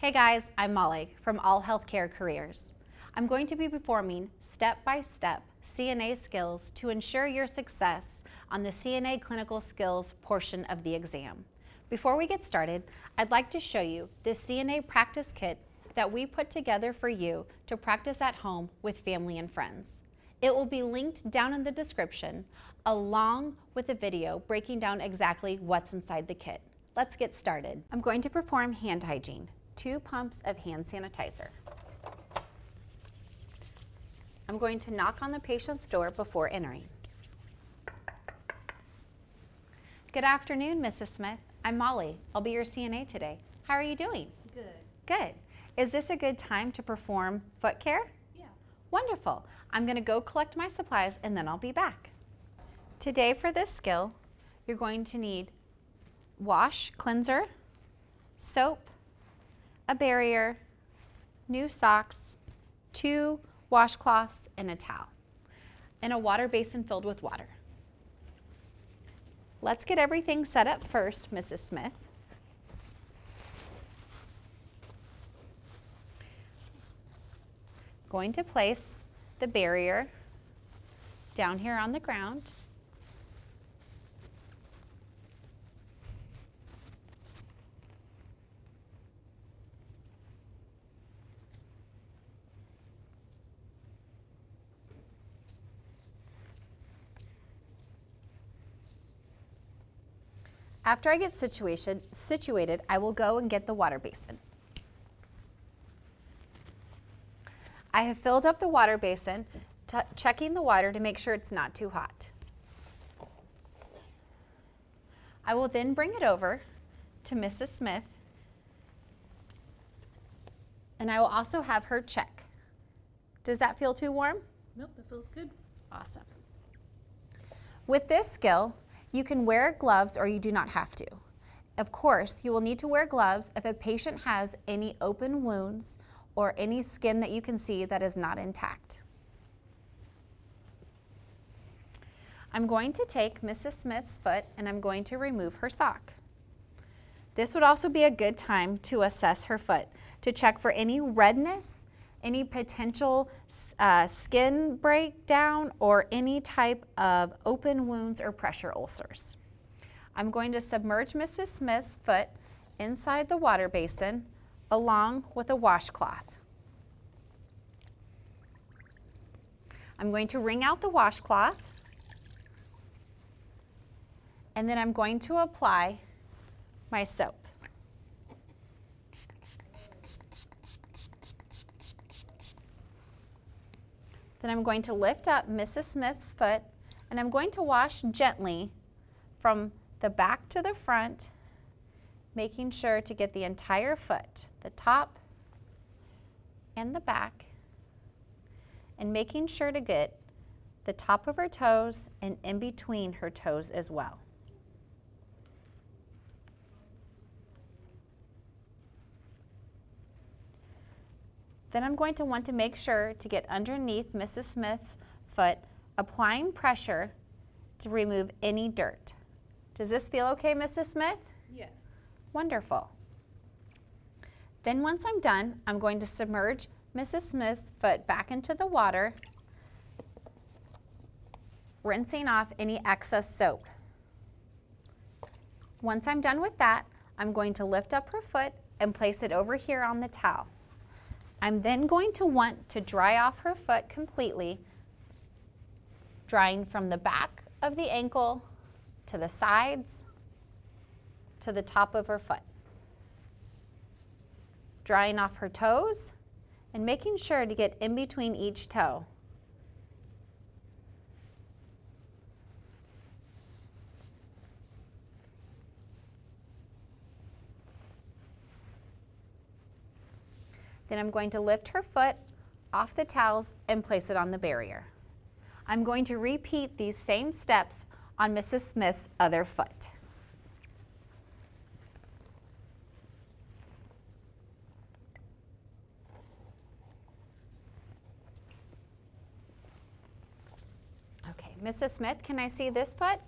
Hey guys, I'm Molly from All Healthcare Careers. I'm going to be performing step-by-step CNA skills to ensure your success on the CNA clinical skills portion of the exam. Before we get started, I'd like to show you this CNA practice kit that we put together for you to practice at home with family and friends. It will be linked down in the description along with a video breaking down exactly what's inside the kit. Let's get started. I'm going to perform hand hygiene, 2 pumps of hand sanitizer. I'm going to knock on the patient's door before entering. Good afternoon, Mrs. Smith. I'm Molly. I'll be your CNA today. How are you doing? Good. Good. Is this a good time to perform foot care? Yeah. Wonderful. I'm going to go collect my supplies and then I'll be back. Today for this skill, you're going to need wash cleanser, soap, a barrier, new socks, 2 washcloths, and a towel, and a water basin filled with water. Let's get everything set up first, Mrs. Smith. Going to place the barrier down here on the ground. After I get situated, I will go and get the water basin. I have filled up the water basin, checking the water to make sure it's not too hot. I will then bring it over to Mrs. Smith, and I will also have her check. Does that feel too warm? Nope, that feels good. Awesome. With this skill, you can wear gloves or you do not have to. Of course, you will need to wear gloves if a patient has any open wounds or any skin that you can see that is not intact. I'm going to take Mrs. Smith's foot and I'm going to remove her sock. This would also be a good time to assess her foot to check for any redness, any potential skin breakdown, or any type of open wounds or pressure ulcers. I'm going to submerge Mrs. Smith's foot inside the water basin along with a washcloth. I'm going to wring out the washcloth, and then I'm going to apply my soap. Then I'm going to lift up Mrs. Smith's foot and I'm going to wash gently from the back to the front, making sure to get the entire foot, the top and the back, and making sure to get the top of her toes and in between her toes as well. Then I'm going to want to make sure to get underneath Mrs. Smith's foot, applying pressure to remove any dirt. Does this feel okay, Mrs. Smith? Yes. Wonderful. Then once I'm done, I'm going to submerge Mrs. Smith's foot back into the water, rinsing off any excess soap. Once I'm done with that, I'm going to lift up her foot and place it over here on the towel. I'm then going to want to dry off her foot completely, drying from the back of the ankle to the sides to the top of her foot. Drying off her toes and making sure to get in between each toe. Then I'm going to lift her foot off the towels and place it on the barrier. I'm going to repeat these same steps on Mrs. Smith's other foot. Okay, Mrs. Smith, can I see this foot?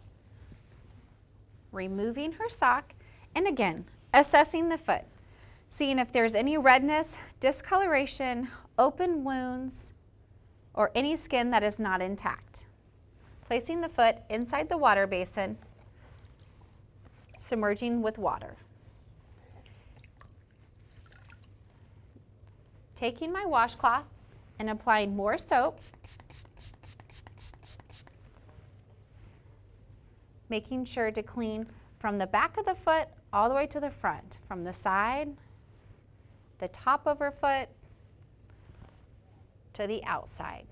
Removing her sock, and again, assessing the foot. seeing if there's any redness, discoloration, open wounds, or any skin that is not intact. Placing the foot inside the water basin, submerging with water. Taking my washcloth and applying more soap, making sure to clean from the back of the foot all the way to the front, from the side, the top of her foot, to the outside.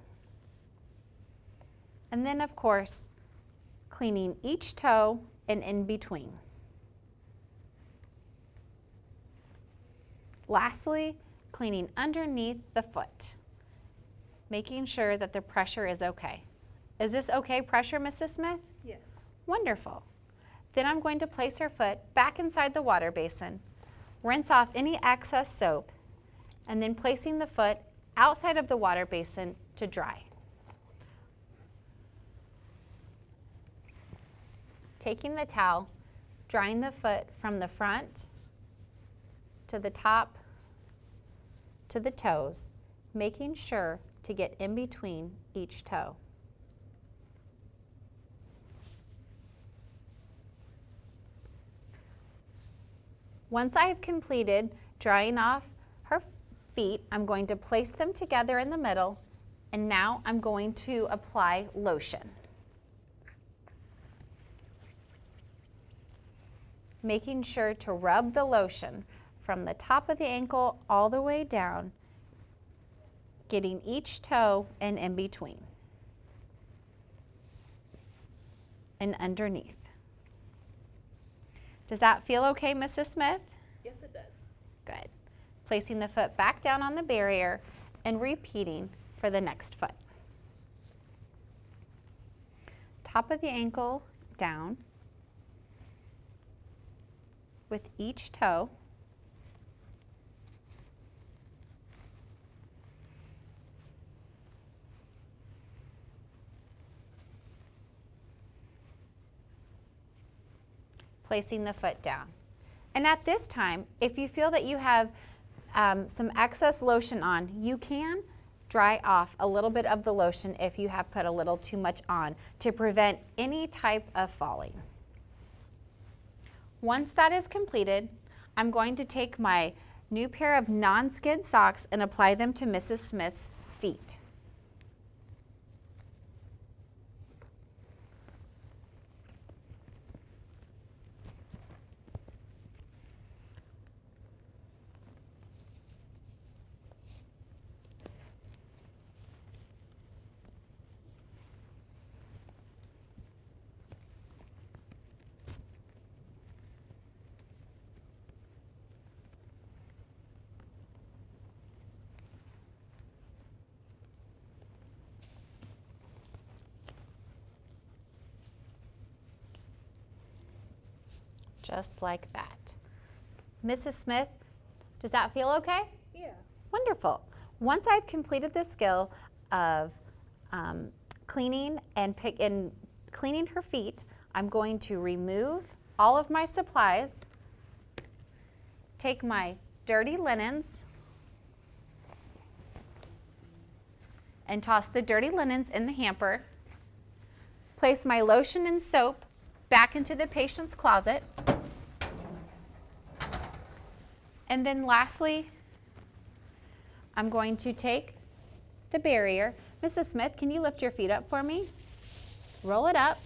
And then, of course, cleaning each toe and in between. Lastly, cleaning underneath the foot, making sure that the pressure is okay. Is this okay pressure, Mrs. Smith? Yes. Wonderful. Then I'm going to place her foot back inside the water basin, rinse off any excess soap, and then placing the foot outside of the water basin to dry. Taking the towel, drying the foot from the front to the top to the toes, making sure to get in between each toe. Once I have completed drying off her feet, I'm going to place them together in the middle, and now I'm going to apply lotion. Making sure to rub the lotion from the top of the ankle all the way down, getting each toe and in between and underneath. Does that feel okay, Mrs. Smith? Yes, it does. Good. Placing the foot back down on the barrier and repeating for the next foot. Top of the ankle down with each toe. Placing the foot down. And at this time, if you feel that you have some excess lotion on, you can dry off a little bit of the lotion if you have put a little too much on to prevent any type of falling. Once that is completed, I'm going to take my new pair of non-skid socks and apply them to Mrs. Smith's feet. Just like that. Mrs. Smith, does that feel okay? Yeah. Wonderful. Once I've completed the skill of cleaning and cleaning her feet, I'm going to remove all of my supplies, take my dirty linens, and toss the dirty linens in the hamper, place my lotion and soap back into the patient's closet, and then lastly, I'm going to take the barrier. Mrs. Smith, can you lift your feet up for me? Roll it up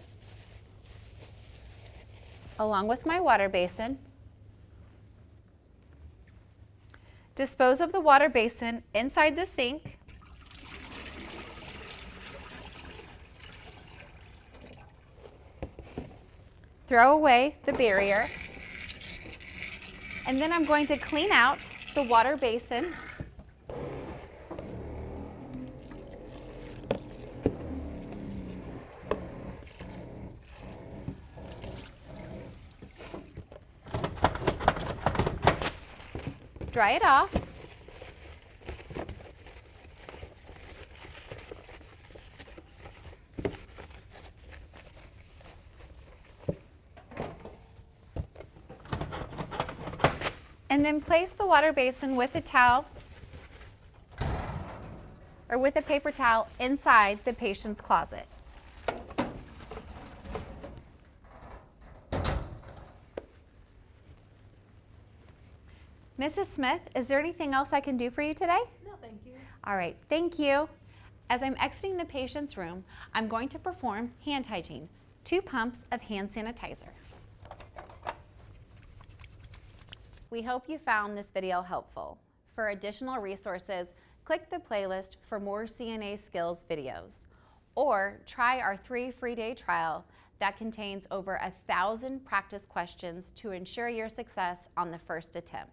along with my water basin. Dispose of the water basin inside the sink. Throw away the barrier. And then I'm going to clean out the water basin. Dry it off. And then place the water basin with a towel or with a paper towel inside the patient's closet. Mrs. Smith, is there anything else I can do for you today? No, thank you. All right, thank you. As I'm exiting the patient's room, I'm going to perform hand hygiene, 2 pumps of hand sanitizer. We hope you found this video helpful. For additional resources, click the playlist for more CNA skills videos, or try our 3 free-day trial that contains over 1,000 practice questions to ensure your success on the first attempt.